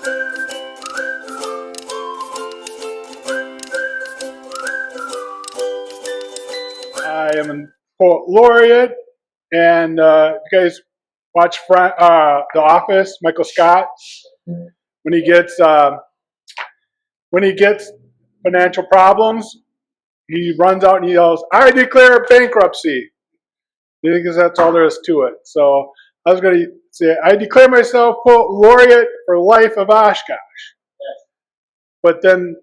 I am a poet laureate, and you guys watch The Office. Michael Scott, when he gets financial problems, he runs out and he yells, "I declare bankruptcy," because that's all there is to it. So I was going to say, I declare myself poet laureate for life of Oshkosh. But then,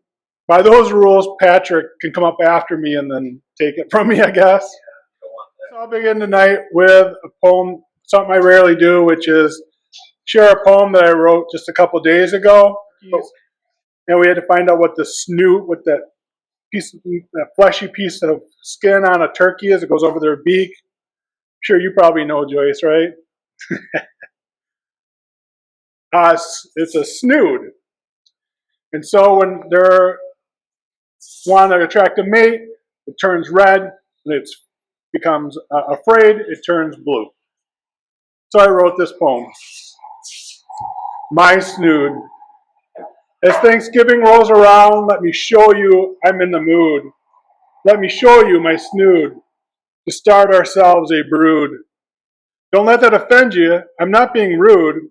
by those rules, Patrick can come up after me and then take it from me, I guess. So I'll begin tonight with a poem, something I rarely do, which is share a poem that I wrote just a couple days ago. And we had to find out what the snoot, what that fleshy piece of skin on a turkey is. It goes over their beak. I'm sure you probably know, Joyce, right? It's a snood. And so when they're want to attract a mate, it turns red. When it becomes afraid, it turns blue. So I wrote this poem. My snood. As Thanksgiving rolls around, let me show you I'm in the mood. Let me show you my snood. To start ourselves a brood. Don't let that offend you. I'm not being rude.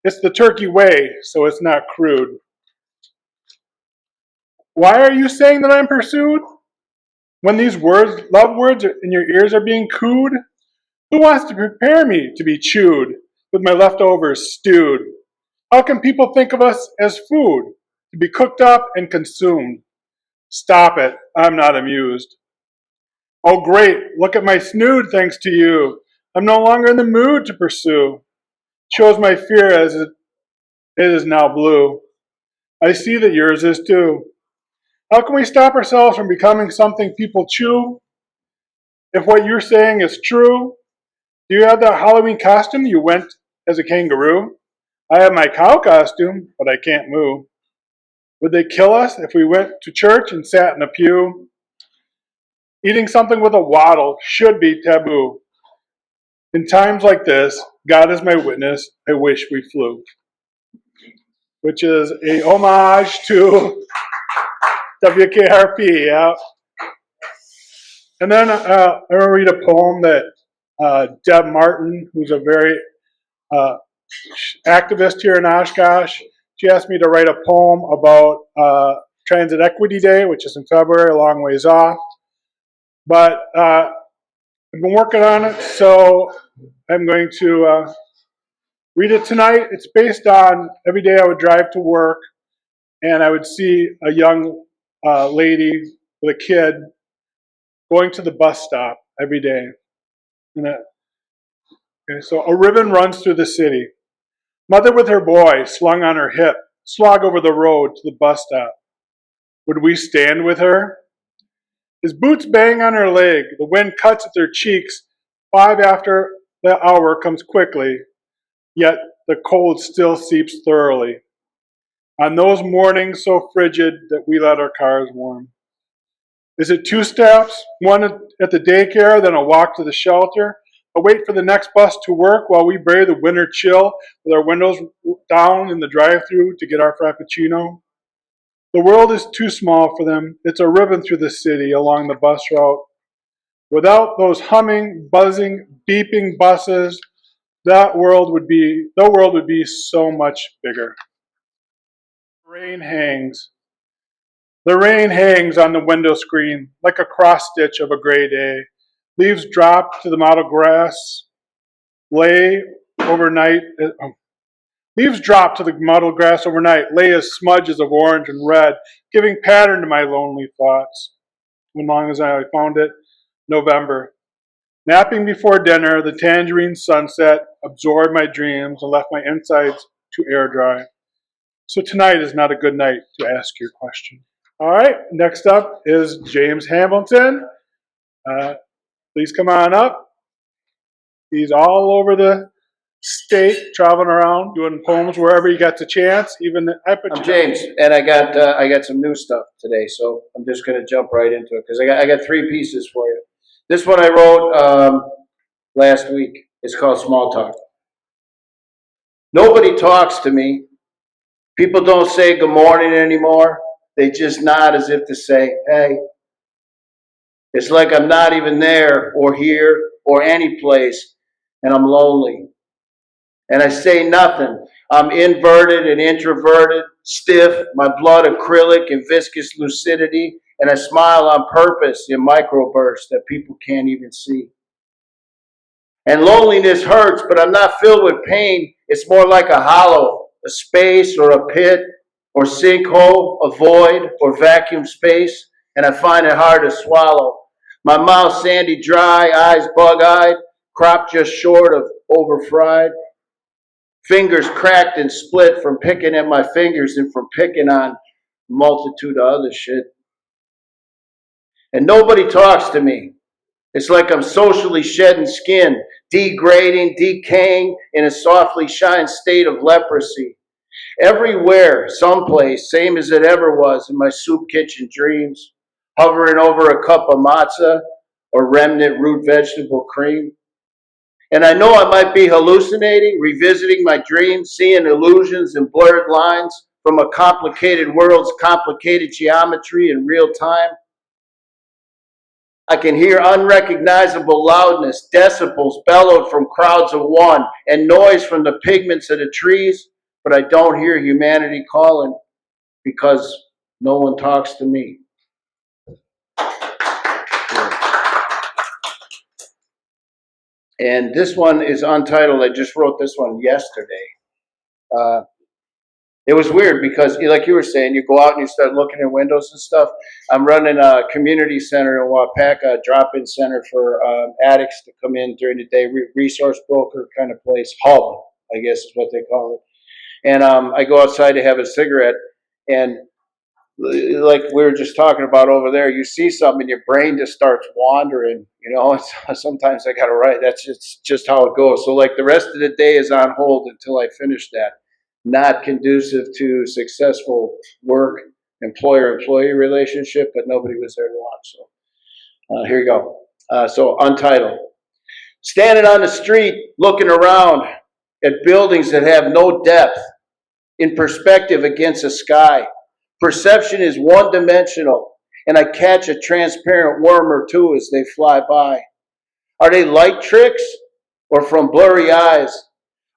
It's the turkey way, so it's not crude. Why are you saying that I'm pursued? When these words, love words in your ears are being cooed? Who wants to prepare me to be chewed, with my leftovers stewed? How can people think of us as food, to be cooked up and consumed? Stop it, I'm not amused. Oh great, look at my snood thanks to you. I'm no longer in the mood to pursue. Shows my fear as it is now blue. I see that yours is too. How can we stop ourselves from becoming something people chew? If what you're saying is true, do you have that Halloween costume you went as a kangaroo? I have my cow costume, but I can't move. Would they kill us if we went to church and sat in a pew? Eating something with a waddle should be taboo. In times like this, God is my witness, I wish we flew. Which is a homage to WKRP, yeah. And then I'm going to read a poem that Deb Martin, who's a very activist here in Oshkosh, she asked me to write a poem about Transit Equity Day, which is in February, a long ways off. But I've been working on it, so I'm going to read it tonight. It's based on every day I would drive to work, and I would see a young lady with a kid going to the bus stop every day. So a ribbon runs through the city. Mother with her boy slung on her hip, slog over the road to the bus stop. Would we stand with her? His boots bang on her leg. The wind cuts at their cheeks. 5 after the hour comes quickly, yet the cold still seeps thoroughly. On those mornings so frigid that we let our cars warm. Is it 2 steps, one at the daycare, then a walk to the shelter? A wait for the next bus to work while we brave the winter chill with our windows down in the drive-thru to get our frappuccino? The world is too small for them. It's a ribbon through the city along the bus route. Without those humming, buzzing, beeping buses, the world would be so much bigger. Rain hangs. The rain hangs on the window screen like a cross-stitch of a gray day. Leaves drop to the mottled grass, lay overnight. Leaves drop to the mottled grass overnight, lay as smudges of orange and red, giving pattern to my lonely thoughts. As long as I found it, November. Napping before dinner, the tangerine sunset absorbed my dreams and left my insides to air dry. So tonight is not a good night to ask your question. All right, next up is James Hamilton. Please come on up. He's all over the state, traveling around, doing poems wherever he gets a chance. I'm James, and I got some new stuff today, so I'm just going to jump right into it because I got 3 pieces for you. This one I wrote last week. It's called Small Talk. Nobody talks to me People don't say good morning anymore. They just nod as if to say, hey. It's like I'm not even there or here or any place, and I'm lonely. And I say nothing. I'm inverted and introverted, stiff, my blood acrylic and viscous lucidity, and I smile on purpose in microbursts that people can't even see. And loneliness hurts, but I'm not filled with pain. It's more like a hollow, a space or a pit or sinkhole, a void or vacuum space, and I find it hard to swallow. My mouth sandy dry, eyes bug-eyed, crop just short of over-fried. Fingers cracked and split from picking at my fingers and from picking on a multitude of other shit. And nobody talks to me. It's like I'm socially shedding skin, degrading, decaying in a softly shine state of leprosy. Everywhere, someplace, same as it ever was in my soup kitchen dreams, hovering over a cup of matzah or remnant root vegetable cream. And I know I might be hallucinating, revisiting my dreams, seeing illusions and blurred lines from a complicated world's complicated geometry in real time. I can hear unrecognizable loudness, decibels bellowed from crowds of one, and noise from the pigments of the trees, but I don't hear humanity calling because no one talks to me. And this one is untitled. I just wrote this one yesterday. It was weird because, like you were saying, you go out and you start looking at windows and stuff. I'm running a community center in Wapaka, a drop-in center for addicts to come in during the day, resource broker kind of place, hub, I guess is what they call it. And I go outside to have a cigarette, and like we were just talking about over there, you see something, your brain just starts wandering. You know, sometimes I got to write. That's just how it goes. So like the rest of the day is on hold until I finish that. Not conducive to successful work, employer-employee relationship, but nobody was there to watch. So here you go. So untitled. Standing on the street, looking around at buildings that have no depth, in perspective against the sky. Perception is one-dimensional, and I catch a transparent worm or two as they fly by. Are they light tricks or from blurry eyes?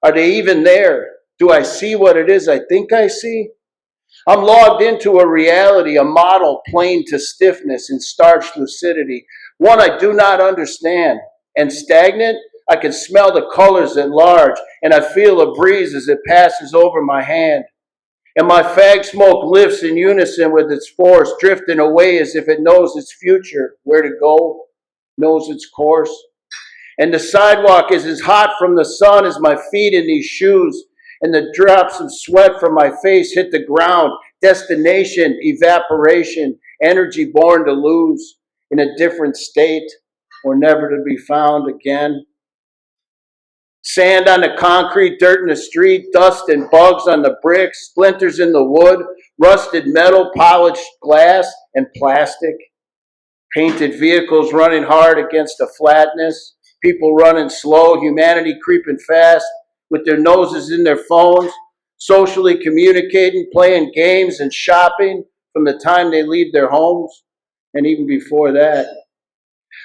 Are they even there? Do I see what it is I think I see? I'm logged into a reality, a model plain to stiffness and starched lucidity, one I do not understand. And stagnant, I can smell the colors at large, and I feel a breeze as it passes over my hand. And my fag smoke lifts in unison with its force, drifting away as if it knows its future, where to go, knows its course. And the sidewalk is as hot from the sun as my feet in these shoes, and the drops of sweat from my face hit the ground. Destination, evaporation, energy born to lose, in a different state, or never to be found again. Sand on the concrete, dirt in the street, dust and bugs on the bricks, splinters in the wood, rusted metal, polished glass, and plastic. Painted vehicles running hard against the flatness, people running slow, humanity creeping fast, with their noses in their phones, socially communicating, playing games and shopping from the time they leave their homes, and even before that.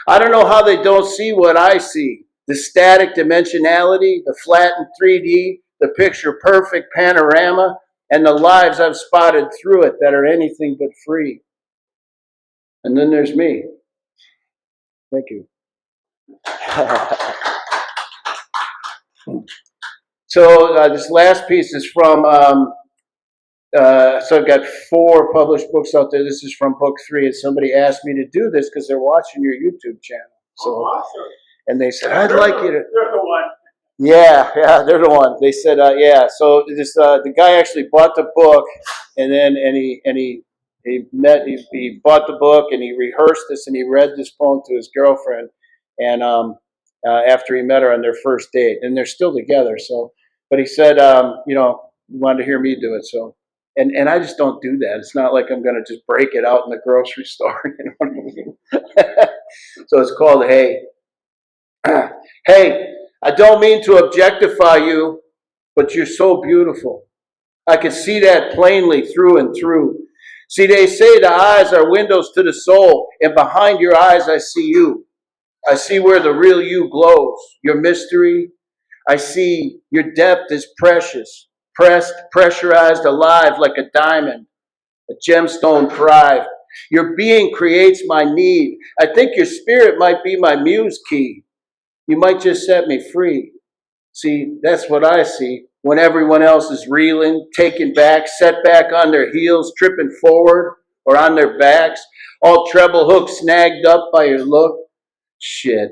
I don't know how they don't see what I see. The static dimensionality, the flattened 3D, the picture-perfect panorama, and the lives I've spotted through it that are anything but free. And then there's me. Thank you. So this last piece is from, so I've got 4 published books out there. This is from book 3, and somebody asked me to do this because they're watching your YouTube channel. So, awesome. And they said, I'd like you to. They're the one. Yeah, they're the one. They said, yeah. So this the guy actually bought the book, and then he bought the book, and he rehearsed this, and he read this poem to his girlfriend, and after he met her on their first date, and they're still together. So, but he said, you know, he wanted to hear me do it. So, and I just don't do that. It's not like I'm going to just break it out in the grocery store. You know what I mean? So it's called Hey. Hey, I don't mean to objectify you, but you're so beautiful. I can see that plainly through and through. See, they say the eyes are windows to the soul, and behind your eyes I see you. I see where the real you glows, your mystery. I see your depth is precious, pressed, pressurized, alive like a diamond, a gemstone private. Your being creates my need. I think your spirit might be my muse key. You might just set me free. See, that's what I see when everyone else is reeling, taken back, set back on their heels, tripping forward or on their backs, all treble hooks snagged up by your look. Shit.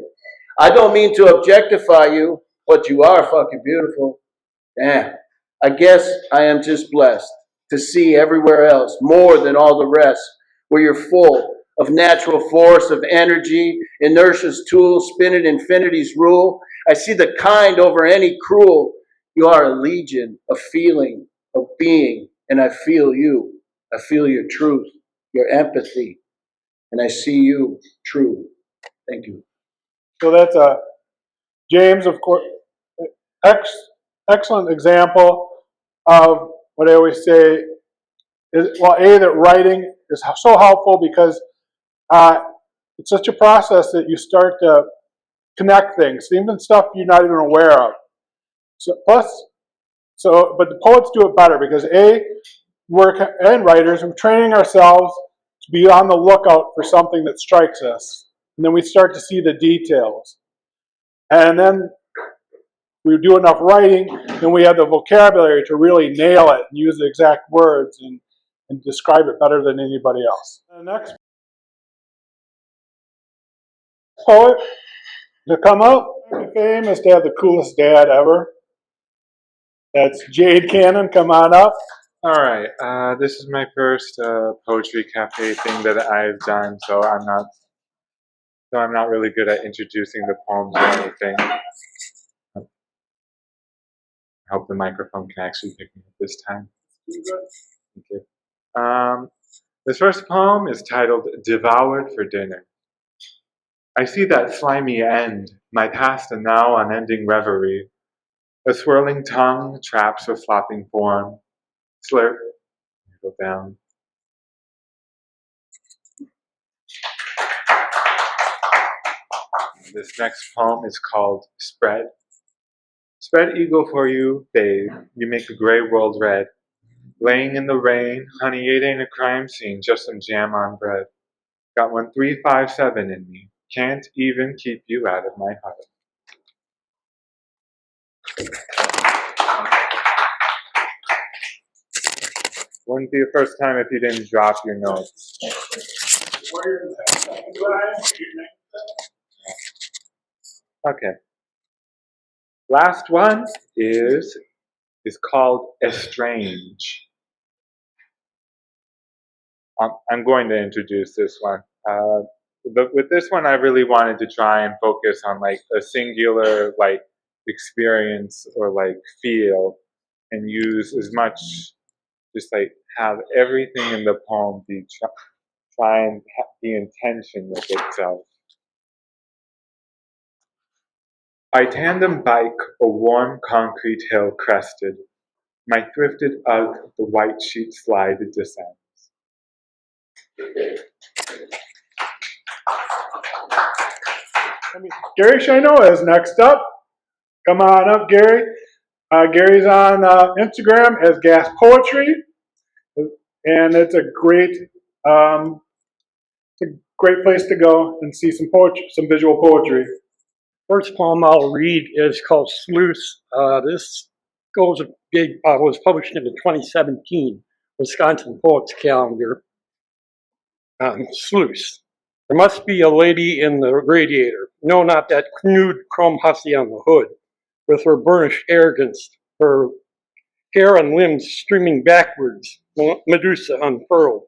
I don't mean to objectify you, but you are fucking beautiful. Damn. I guess I am just blessed to see everywhere else more than all the rest, where you're full of natural force, of energy, inertia's tool, spinning infinity's rule. I see the kind over any cruel. You are a legion of feeling, of being, and I feel you. I feel your truth, your empathy, and I see you true. Thank you. So that's James, of course, excellent example of what I always say is, well, that writing is so helpful because it's such a process that you start to connect things, even stuff you're not even aware of. But the poets do it better because and writers, we're training ourselves to be on the lookout for something that strikes us. And then we start to see the details. And then we do enough writing, and we have the vocabulary to really nail it and use the exact words and describe it better than anybody else. The next poet to come out to fame is to have the coolest dad ever. That's Jade Cannon. Come on up. All right. This is my first poetry cafe thing that I've done, so I'm not really good at introducing the poems or anything. I hope the microphone can actually pick me up this time. Thank you. This first poem is titled "Devoured for Dinner." I see that slimy end, my past and now unending reverie. A swirling tongue traps a flopping form. Slurp, go down. This next poem is called Spread. Spread eagle for you, babe. You make a gray world red. Laying in the rain, honey, it ain't a crime scene, just some jam on bread. Got 1357 in me. Can't even keep you out of my heart. Wouldn't be the first time if you didn't drop your notes. Okay. Last one is called Estrange. I'm going to introduce this one. With this one, I really wanted to try and focus on like a singular like experience or like feel, and use as much, just like have everything in the poem be try and be in tension with itself. I tandem bike a warm concrete hill crested. My thrifted UGG the white sheet slide descends. Gary Shinoa is next up. Come on up, Gary. Gary's on Instagram as Gas Poetry, and it's a great place to go and see some poetry, some visual poetry. First poem I'll read is called Sluice. This was published in the 2017 Wisconsin Poets Calendar. Sluice. There must be a lady in the radiator. No, not that nude chrome hussy on the hood, with her burnished arrogance, her hair and limbs streaming backwards, Medusa unfurled.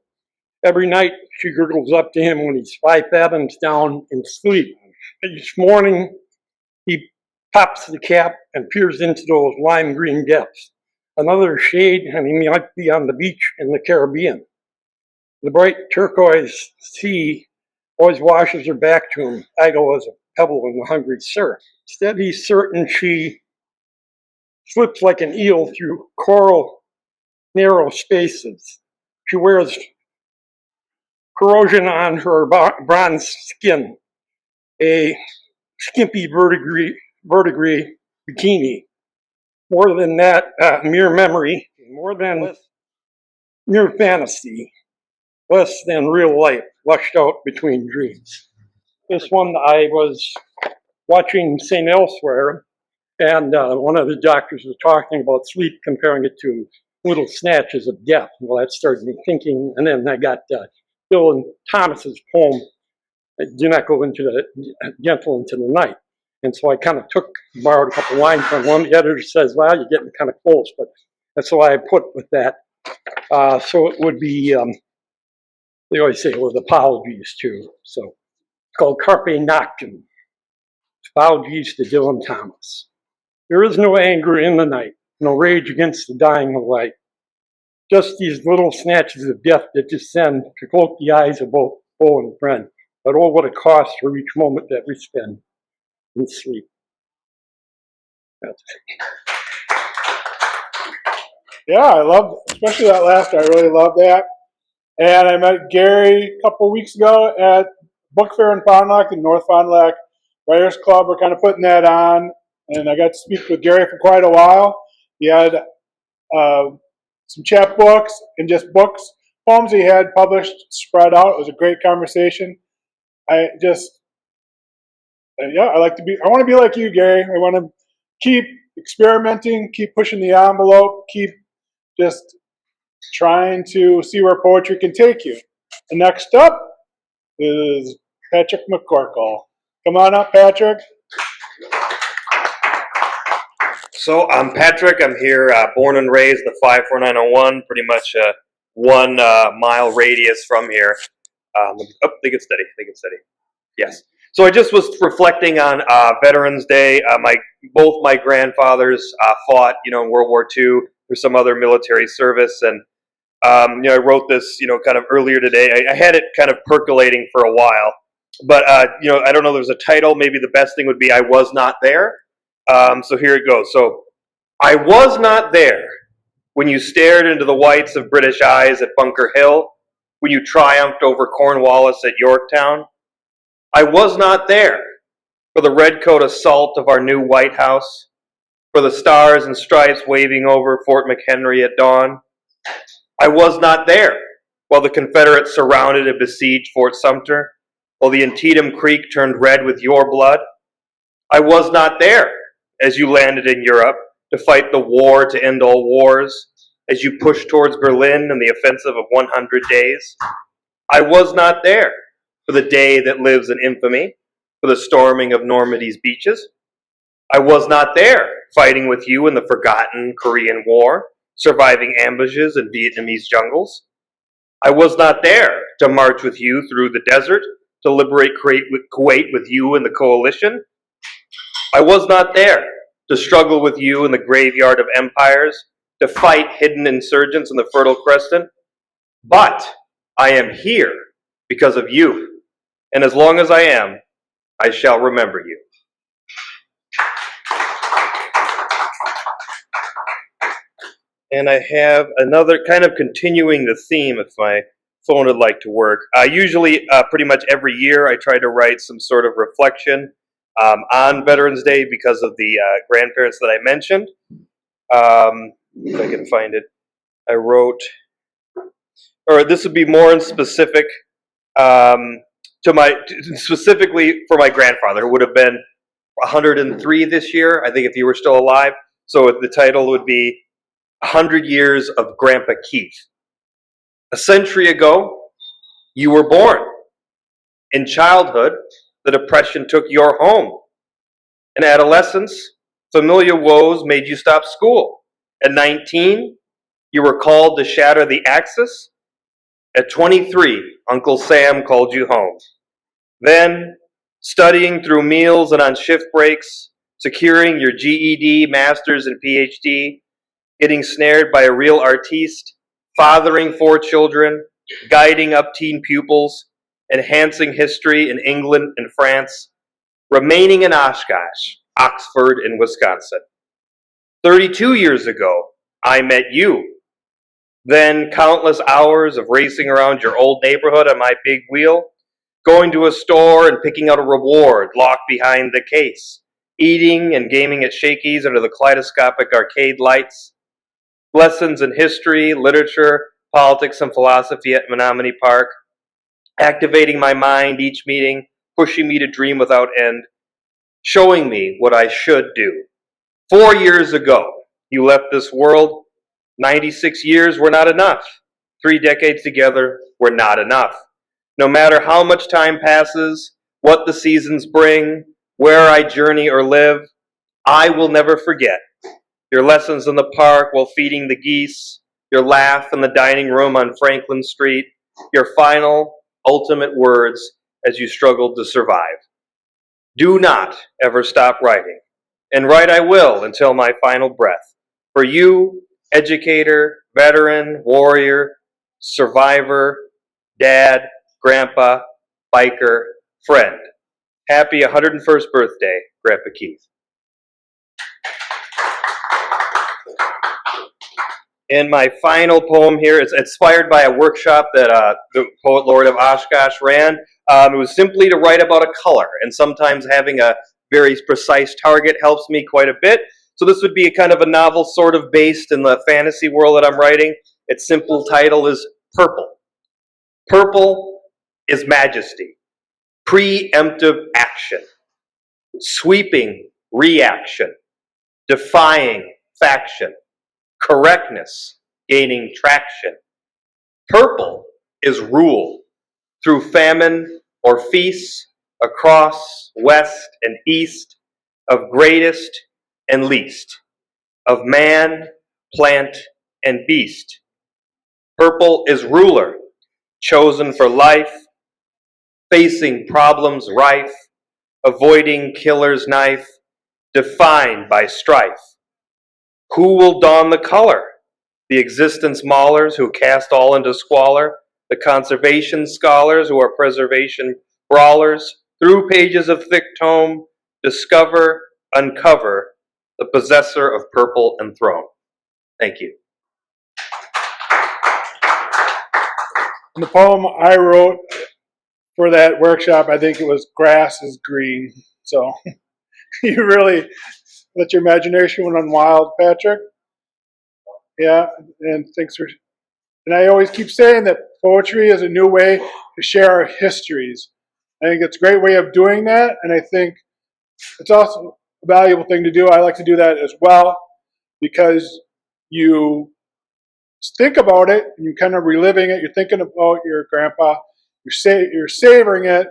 Every night she gurgles up to him when he's 5 fathoms down in sleep. Each morning he pops the cap and peers into those lime green depths. Another shade and he might be on the beach in the Caribbean. The bright turquoise sea always washes her back to him, idle as a pebble in the hungry surf. Instead, he's certain she slips like an eel through coral narrow spaces. She wears corrosion on her bronze skin, a skimpy verdigris bikini. More than that, mere memory, more than mere fantasy, less than real life, flushed out between dreams. This one, I was watching St. Elsewhere, and one of the doctors was talking about sleep, comparing it to little snatches of death. Well, that started me thinking, and then I got Dylan Thomas's poem, "Do Not Go into the Gentle into the Night." And so I kind of borrowed a couple lines from one. The editor says, well, you're getting kind of close, but that's why I put with that. So it would be, they always say with apologies too. So it's called Carpe Noctem. Apologies to Dylan Thomas. There is no anger in the night, no rage against the dying of light. Just these little snatches of death that descend to cloak the eyes of both foe and friend. But oh, what a cost for each moment that we spend in sleep. That's it. Yeah, I love, especially that last. I really love that. And I met Gary a couple weeks ago at Book Fair in Fond du Lac, the North Fond du Lac Writers Club. We're kind of putting that on, and I got to speak with Gary for quite a while. He had some chapbooks and just books, poems he had published, spread out. It was a great conversation. I want to be like you, Gary. I want to keep experimenting, keep pushing the envelope, keep just trying to see where poetry can take you. And next up is Patrick McCorkle. Come on up, Patrick. So I'm Patrick. I'm here, born and raised the 54901, pretty much a 1 mile radius from here. They get steady. Yes. So I just was reflecting on Veterans Day. Both my grandfathers fought, in World War II. There's some other military service, and I wrote this, kind of earlier today. I had it kind of percolating for a while, but I don't know. There's a title. Maybe the best thing would be "I Was Not There." So here it goes. So I was not there when you stared into the whites of British eyes at Bunker Hill, when you triumphed over Cornwallis at Yorktown. I was not there for the redcoat assault of our new White House, for the stars and stripes waving over Fort McHenry at dawn. I was not there while the Confederates surrounded and besieged Fort Sumter, while the Antietam Creek turned red with your blood. I was not there as you landed in Europe to fight the war to end all wars, as you pushed towards Berlin in the offensive of 100 days. I was not there for the day that lives in infamy, for the storming of Normandy's beaches. I was not there fighting with you in the forgotten Korean War, surviving ambushes in Vietnamese jungles. I was not there to march with you through the desert, to liberate Kuwait with you in the coalition. I was not there to struggle with you in the graveyard of empires, to fight hidden insurgents in the Fertile Crescent. But I am here because of you. And as long as I am, I shall remember you. And I have another kind of continuing the theme, if my phone would like to work. Usually, pretty much every year, I try to write some sort of reflection on Veterans Day because of the grandparents that I mentioned. If I can find it. I wrote, or this would be more in specific, specifically for my grandfather, who would have been 103 this year, I think, if he were still alive. So the title would be 100 Years of Grandpa Keith. A century ago, you were born. In childhood, the Depression took your home. In adolescence, familiar woes made you stop school. At 19, you were called to shatter the Axis. At 23, Uncle Sam called you home. Then, studying through meals and on shift breaks, securing your GED, master's, and PhD, getting snared by a real artiste, fathering 4 children, guiding up-teen pupils, enhancing history in England and France, remaining in Oshkosh, Oxford, and Wisconsin. 32 years ago, I met you. Then countless hours of racing around your old neighborhood on my big wheel, going to a store and picking out a reward locked behind the case, eating and gaming at Shakey's under the kaleidoscopic arcade lights, lessons in history, literature, politics, and philosophy at Menominee Park, activating my mind each meeting, pushing me to dream without end, showing me what I should do. 4 years ago, you left this world. 96 years were not enough. 3 decades together were not enough. No matter how much time passes, what the seasons bring, where I journey or live, I will never forget your lessons in the park while feeding the geese, your laugh in the dining room on Franklin Street, your final, ultimate words as you struggled to survive. Do not ever stop writing, and write I will until my final breath. For you, educator, veteran, warrior, survivor, dad, grandpa, biker, friend. Happy 101st birthday, Grandpa Keith. And my final poem here is inspired by a workshop that the poet laureate of Oshkosh ran. It was simply to write about a color, and sometimes having a very precise target helps me quite a bit. So this would be a kind of a novel sort of based in the fantasy world that I'm writing. Its simple title is Purple. Purple is majesty, preemptive action, sweeping reaction, defying faction, correctness gaining traction. Purple is rule through famine or feast, across west and east, of greatest and least, of man, plant, and beast. Purple is ruler, chosen for life, facing problems rife, avoiding killer's knife, defined by strife. Who will don the color? The existence maulers who cast all into squalor, the conservation scholars who are preservation brawlers, through pages of thick tome, discover, uncover the possessor of purple enthroned. Thank you. And the poem I wrote for that workshop, I think it was Grass is Green. So you really let your imagination run wild, Patrick. Yeah, and thanks for. And I always keep saying that poetry is a new way to share our histories. I think it's a great way of doing that, and I think it's also a valuable thing to do. I like to do that as well because you think about it and you're kind of reliving it. You're thinking about your grandpa. You're savoring it,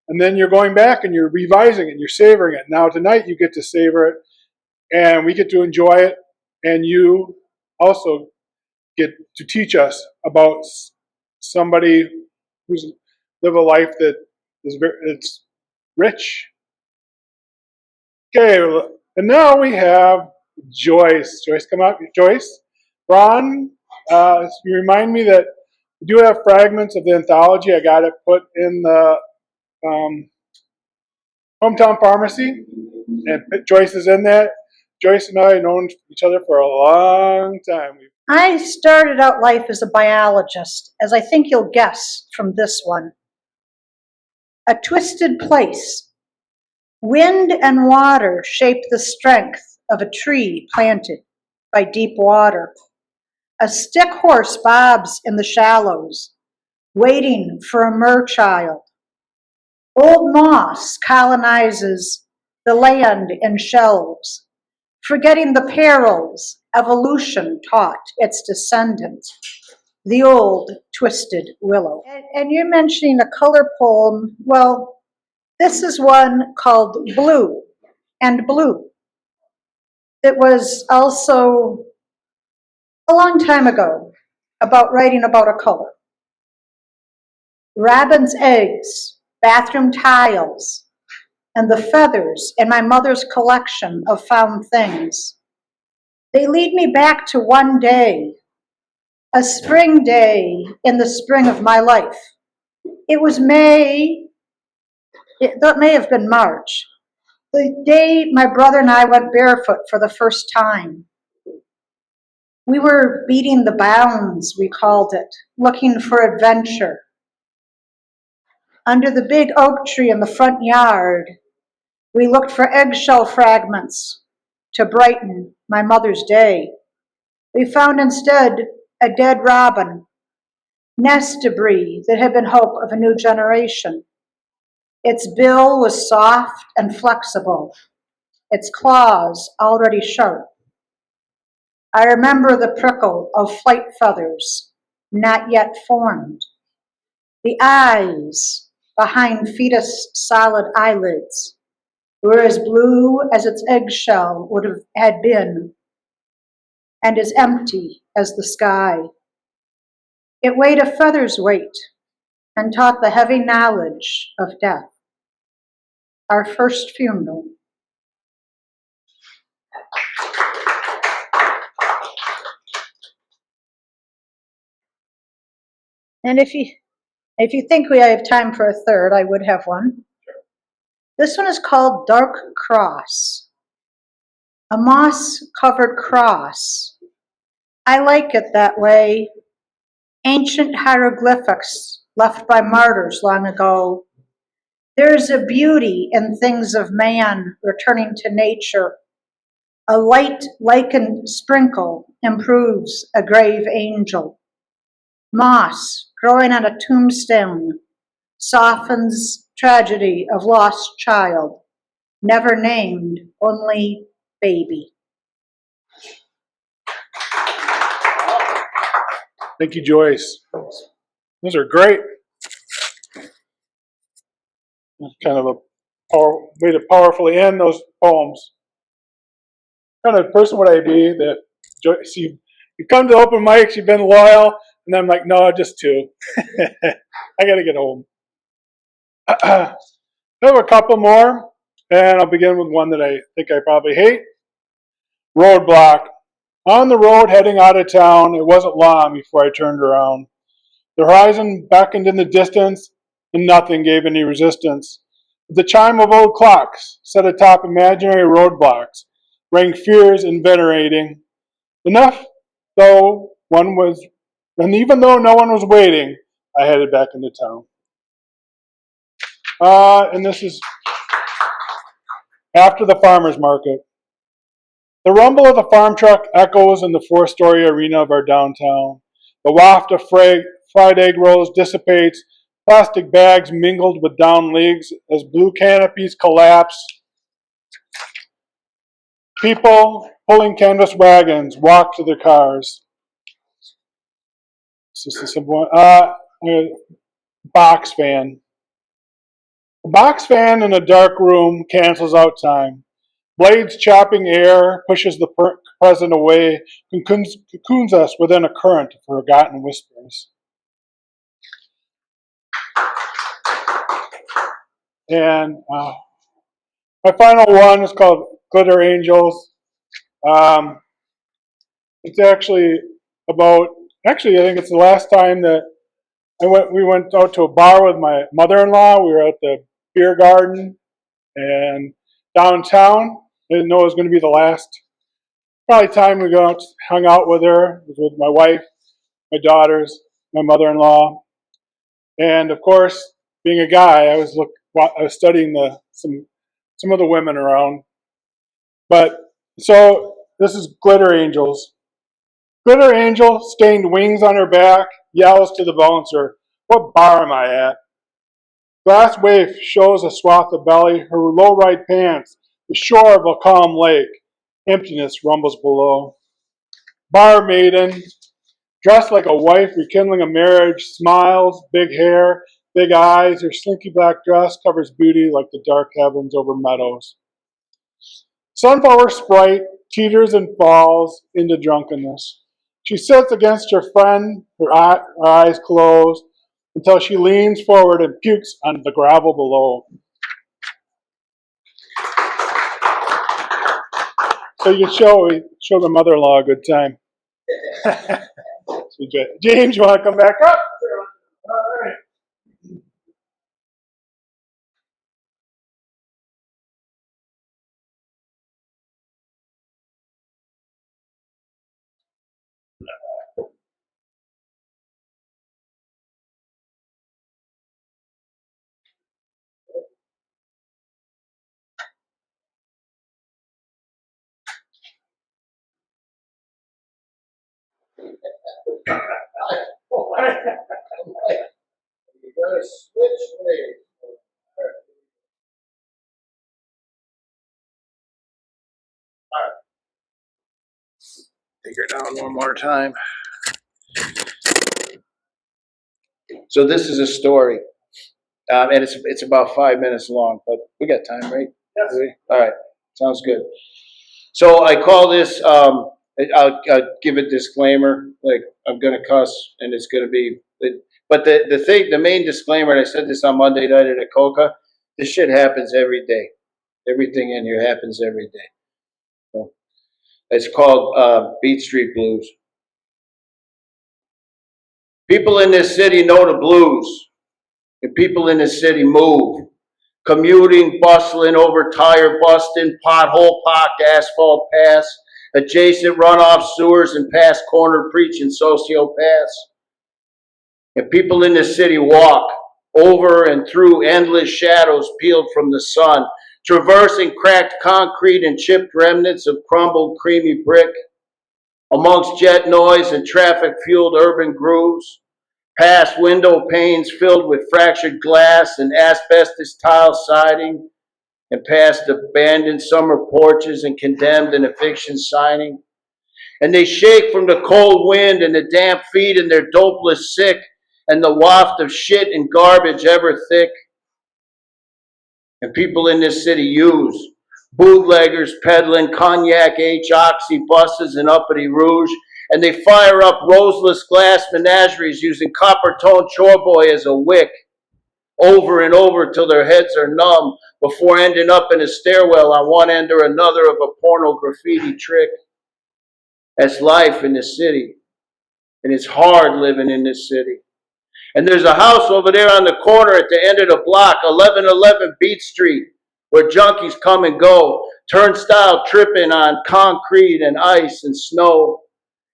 and then you're going back and you're revising it. And you're savoring it. Now tonight you get to savor it, and we get to enjoy it, and you also get to teach us about somebody who's lived a life that is it's rich. Okay, and now we have Joyce. Joyce, come up. Joyce, Ron, you remind me that we do have fragments of the anthology. I got it put in the Hometown Pharmacy, and Joyce is in that. Joyce and I have known each other for a long time. I started out life as a biologist, as I think you'll guess from this one. A twisted place. Wind and water shape the strength of a tree planted by deep water. A stick horse bobs in the shallows, waiting for a merchild. Old moss colonizes the land in shelves, forgetting the perils evolution taught its descendants, the old twisted willow. And you're mentioning a color poem. Well, this is one called Blue and Blue. It was also a long time ago about writing about a color. Robin's eggs, bathroom tiles, and the feathers in my mother's collection of found things. They lead me back to one day, a spring day in the spring of my life. It was May, that may have been March, the day my brother and I went barefoot for the first time. We were beating the bounds, we called it, looking for adventure. Under the big oak tree in the front yard, we looked for eggshell fragments to brighten my mother's day. We found instead a dead robin, nest debris that had been hope of a new generation. Its bill was soft and flexible, its claws already sharp. I remember the prickle of flight feathers, not yet formed, the eyes behind fetus solid eyelids were as blue as its eggshell would have had been, and as empty as the sky. It weighed a feather's weight and taught the heavy knowledge of death. Our first funeral. And if you think we have time for a third, I would have one. This one is called Dark Cross, a moss-covered cross. I like it that way. Ancient hieroglyphics left by martyrs long ago. There is a beauty in things of man returning to nature. A light lichen sprinkle improves a grave angel. Moss growing on a tombstone softens tragedy of lost child, never named, only baby. Thank you, Joyce. Those are great. Kind of a way to powerfully end those poems. Kind of person would I be that Joyce, you come to open mics, you've been loyal, and I'm like, no, just two. I got to get home. I have a couple more, and I'll begin with one that I think I probably hate. Roadblock. On the road heading out of town, it wasn't long before I turned around. The horizon beckoned in the distance, and nothing gave any resistance. The chime of old clocks set atop imaginary roadblocks rang fierce and venerating. Enough though one was, and even though no one was waiting, I headed back into town. And this is after the farmer's market. The rumble of the farm truck echoes in the four-story arena of our downtown. The waft of fried egg rolls dissipates, plastic bags mingled with down leaves as blue canopies collapse. People pulling canvas wagons walk to their cars. This is a simple one. Box fan. A box fan in a dark room cancels out time. Blades chopping air, pushes the present away, cocoons us within a current of forgotten whispers. And my final one is called Glitter Angels. It's actually about, I think it's the last time that we went out to a bar with my mother-in-law. We were at the beer garden and downtown. I didn't know it was going to be the last probably time we hung out with her. It was with my wife, my daughters, my mother-in-law, and of course, being a guy, I was studying some of the women around. But so this is Glitter Angels. Glitter Angel, stained wings on her back, yells to the bouncer, "What bar am I at?" Glass waif shows a swath of belly, her low-ride pants, the shore of a calm lake. Emptiness rumbles below. Bar maiden, dressed like a wife rekindling a marriage, smiles, big hair, big eyes. Her slinky black dress covers beauty like the dark heavens over meadows. Sunflower sprite teeters and falls into drunkenness. She sits against her friend, her eyes closed, until she leans forward and pukes on the gravel below. So you can show the mother-in-law a good time. James, you want to come back up? All right. You gotta switch ways. Take her down one more time. So this is a story, and it's about 5 minutes long, but we got time, right? Yes. All right, sounds good. So I call this, I'll give a disclaimer, like I'm gonna cuss and it's gonna be, but the main disclaimer, and I said this on Monday night at Akoka, this shit happens every day. Everything in here happens every day. So it's called Beat Street Blues. People in this city know the blues, and people in this city move. Commuting, bustling, over tire busting, pothole pocked asphalt pass, adjacent runoff sewers and past corner preaching sociopaths. And people in this city walk over and through endless shadows peeled from the sun, traversing cracked concrete and chipped remnants of crumbled creamy brick, amongst jet noise and traffic-fueled urban grooves, past window panes filled with fractured glass and asbestos tile siding, and past abandoned summer porches and condemned and eviction signing. And they shake from the cold wind and the damp feet and their dopeless sick and the waft of shit and garbage ever thick. And people in this city use bootleggers peddling cognac H oxy buses and uppity rouge, and they fire up roseless glass menageries using copper-toned chorboy as a wick, over and over till their heads are numb before ending up in a stairwell on one end or another of a porno graffiti trick. That's life in this city, and it's hard living in this city. And there's a house over there on the corner at the end of the block, 1111 Beat Street, where junkies come and go, turnstile tripping on concrete and ice and snow,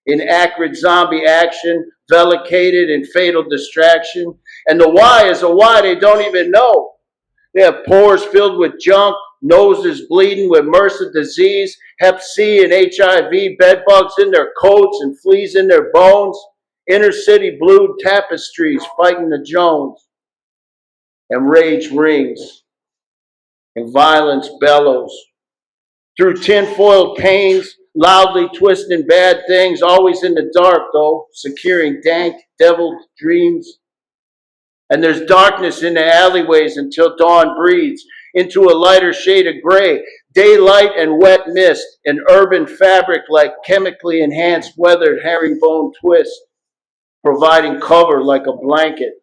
in acrid zombie action, velicated in fatal distraction. And the why is a why they don't even know. They have pores filled with junk, noses bleeding with MRSA disease, Hep C and HIV, bed bugs in their coats and fleas in their bones, inner city blued tapestries fighting the Jones. And rage rings, and violence bellows. Through tin-foiled panes, loudly twisting bad things, always in the dark though, securing dank, deviled dreams. And there's darkness in the alleyways until dawn breathes into a lighter shade of gray, daylight and wet mist, an urban fabric like chemically enhanced weathered herringbone twist, providing cover like a blanket,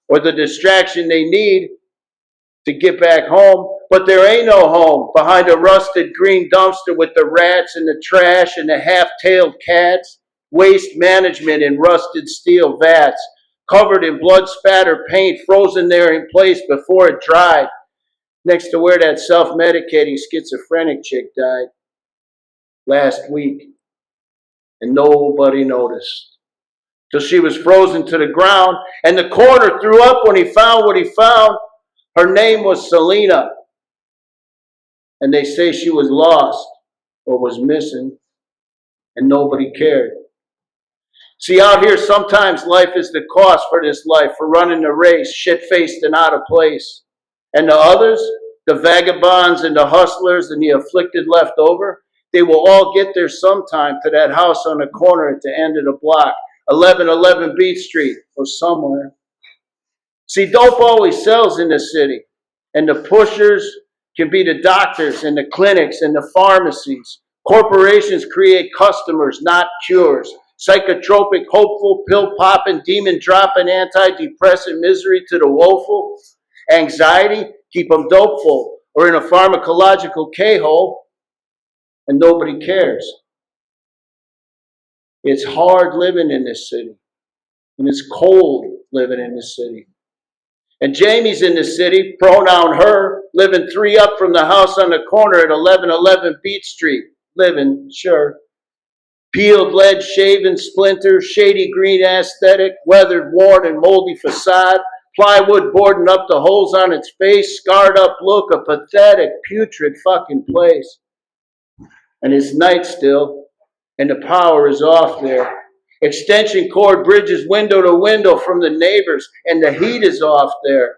or the distraction they need to get back home. But there ain't no home behind a rusted green dumpster with the rats and the trash and the half-tailed cats, waste management in rusted steel vats, covered in blood-spatter paint, frozen there in place before it dried, next to where that self-medicating schizophrenic chick died last week. And nobody noticed, till she was frozen to the ground, and the coroner threw up when he found what he found. Her name was Selena. And they say she was lost or was missing, and nobody cared. See, out here, sometimes life is the cost for this life, for running the race, shit-faced and out of place. And the others, the vagabonds and the hustlers and the afflicted left over, they will all get there sometime to that house on the corner at the end of the block, 1111 Beat Street, or somewhere. See, dope always sells in the city, and the pushers can be the doctors and the clinics and the pharmacies. Corporations create customers, not cures. Psychotropic, hopeful, pill-popping, demon-dropping, antidepressant misery to the woeful. Anxiety, keep them dopeful or in a pharmacological K-hole, and nobody cares. It's hard living in this city, and it's cold living in this city. And Jamie's in the city, pronoun her, living 3 up from the house on the corner at 1111 Beat Street. Living, sure. Peeled lead, shaven splinters, shady green aesthetic, weathered, worn, and moldy facade, plywood boarding up the holes on its face, scarred up look, a pathetic, putrid fucking place. And it's night still, and the power is off there. Extension cord bridges window to window from the neighbors, and the heat is off there.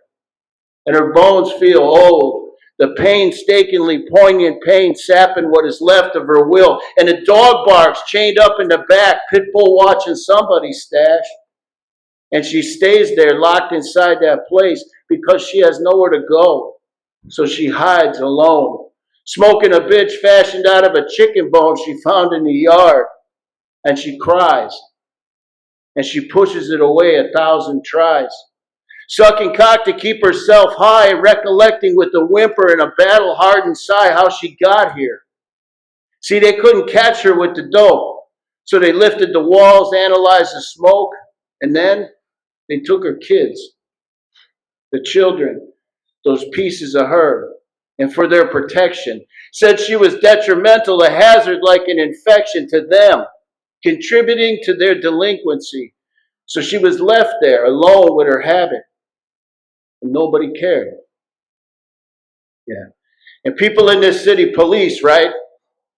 And her bones feel old. The painstakingly poignant pain sapping what is left of her will. And a dog barks chained up in the back, pit bull watching somebody's stash. And she stays there locked inside that place because she has nowhere to go. So she hides alone, smoking a bitch fashioned out of a chicken bone she found in the yard. And she cries. And she pushes it away 1,000 tries. Sucking cock to keep herself high, recollecting with a whimper and a battle-hardened sigh how she got here. See, they couldn't catch her with the dope, so they lifted the walls, analyzed the smoke, and then they took her kids, the children, those pieces of her, and for their protection, said she was detrimental, a hazard like an infection to them, contributing to their delinquency. So she was left there alone with her habit. And nobody cared. Yeah. And people in this city police, right?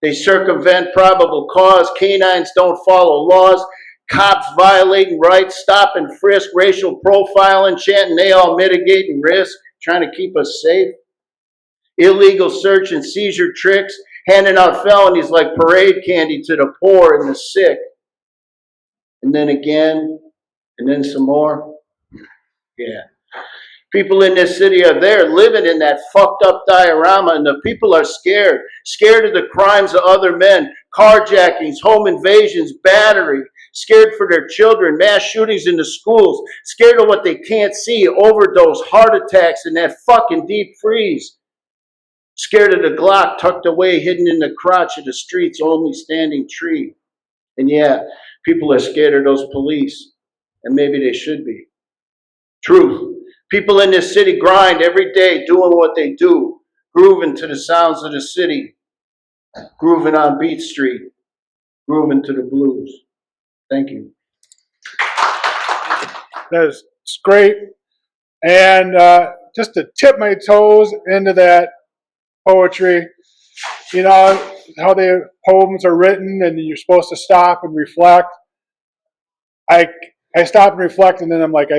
They circumvent probable cause. Canines don't follow laws. Cops violating rights, stop and frisk, racial profiling, chanting they all mitigating risk, trying to keep us safe. Illegal search and seizure tricks, handing out felonies like parade candy to the poor and the sick. And then again, and then some more. Yeah. People in this city are there living in that fucked up diorama, and the people are scared. Scared of the crimes of other men, carjackings, home invasions, battery. Scared for their children, mass shootings in the schools. Scared of what they can't see, overdose, heart attacks, and that fucking deep freeze. Scared of the Glock tucked away, hidden in the crotch of the street's only standing tree. And yeah, people are scared of those police, and maybe they should be. Truth. People in this city grind every day doing what they do, grooving to the sounds of the city, grooving on Beat Street, grooving to the blues. Thank you. That's great. And just to tip my toes into that poetry, you know, how the poems are written and you're supposed to stop and reflect. I stop and reflect and then I'm like,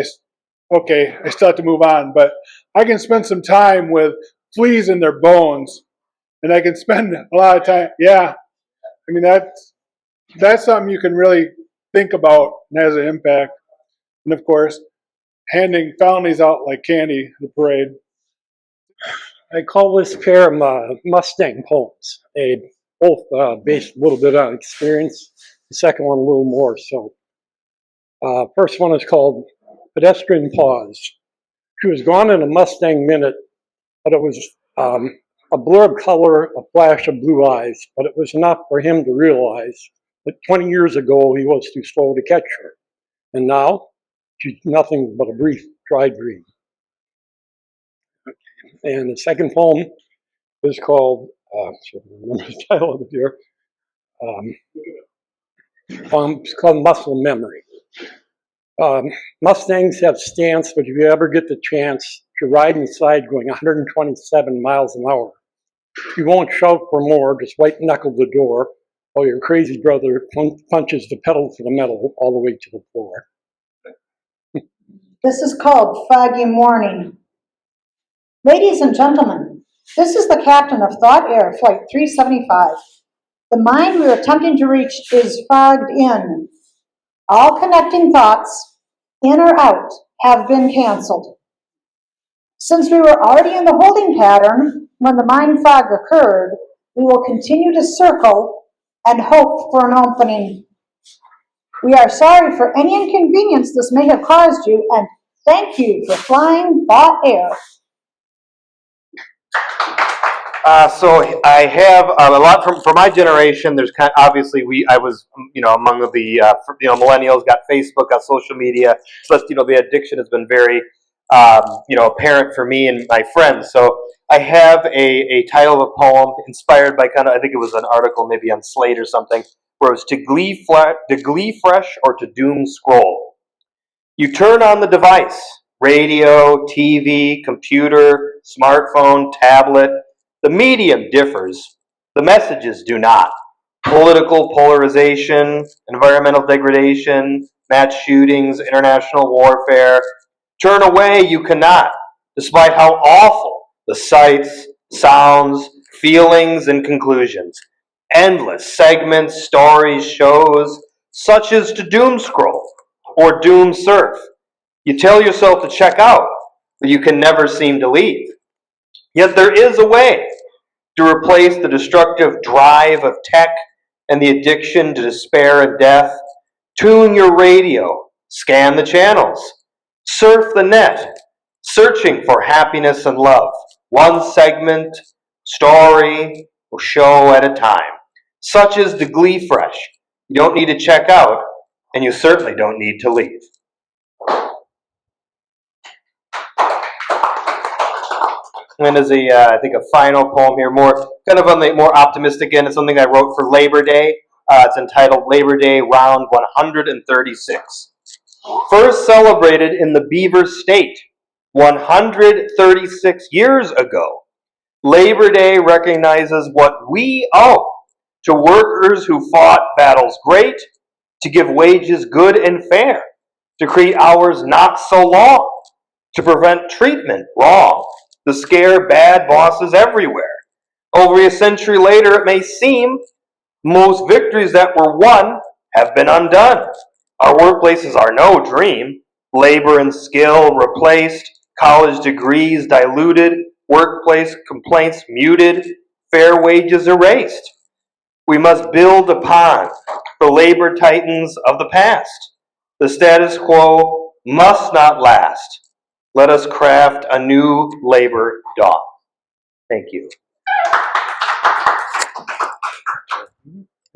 okay, I still have to move on, but I can spend some time with fleas in their bones, and I can spend a lot of time. Yeah, I mean that's something you can really think about and has an impact. And of course, handing felonies out like candy at the parade. I call this pair Mustang poems. They both based a little bit on experience. The second one a little more so. First one is called Pedestrian Pause. She was gone in a Mustang minute, but it was a blur of color, a flash of blue eyes, but it was enough for him to realize that 20 years ago he was too slow to catch her. And now she's nothing but a brief dry dream. And the second poem is called, I remember the title of it here. It's called Muscle Memory. Mustangs have stance, but if you ever get the chance to ride inside going 127 miles an hour, you won't shout for more, just white knuckle the door while your crazy brother punches the pedal to the metal all the way to the floor. This is called Foggy Morning. Ladies and gentlemen, this is the captain of Thought Air Flight 375. The mine we are attempting to reach is fogged in. All connecting thoughts, in or out, have been canceled. Since we were already in the holding pattern when the mind fog occurred, we will continue to circle and hope for an opening. We are sorry for any inconvenience this may have caused you, and thank you for flying Thought Air. So I have a lot for my generation. There's obviously I was among the millennials, got Facebook, got social media. So the addiction has been very apparent for me and my friends. So I have a title of a poem inspired by I think it was an article maybe on Slate or something, where it was to glee fresh or to doom scroll. You turn on the device, radio, TV, computer, smartphone, tablet. The medium differs, the messages do not. political polarization, environmental degradation, mass shootings, international warfare. Turn away you cannot, despite how awful the sights, sounds, feelings, and conclusions. Endless segments, stories, shows, such as to doom scroll or doom surf. You tell yourself to check out, but you can never seem to leave. Yet there is a way to replace the destructive drive of tech and the addiction to despair and death. Tune your radio, scan the channels, surf the net, searching for happiness and love, one segment, story, or show at a time, such as the Glee Fresh. You don't need to check out, and you certainly don't need to leave. And as I think a final poem here, more kind of on the more optimistic end, it's something I wrote for Labor Day. It's entitled Labor Day Round 136. First celebrated in the Beaver State 136 years ago, Labor Day recognizes what we owe to workers who fought battles great, to give wages good and fair, to create hours not so long, to prevent treatment wrong, to scare bad bosses everywhere. Over a century later, it may seem most victories that were won have been undone. Our workplaces are no dream. Labor and skill replaced, college degrees diluted, workplace complaints muted, fair wages erased. We must build upon the labor titans of the past. The status quo must not last. Let us craft a new labor dawn. Thank you.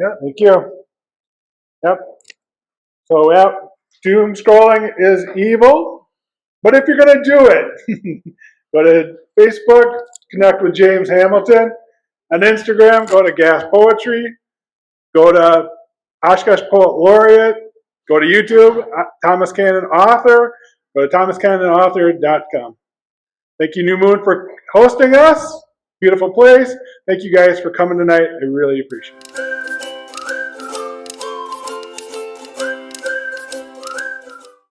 Yeah, thank you. Yep. So, yeah, doom scrolling is evil, but if you're going to do it, go to Facebook, connect with James Hamilton. On Instagram, go to Gas Poetry. Go to Oshkosh Poet Laureate. Go to YouTube, Thomas Cannon Author. Go to thomascannonauthor.com. Thank you, New Moon, for hosting us. Beautiful place. Thank you guys for coming tonight. I really appreciate it.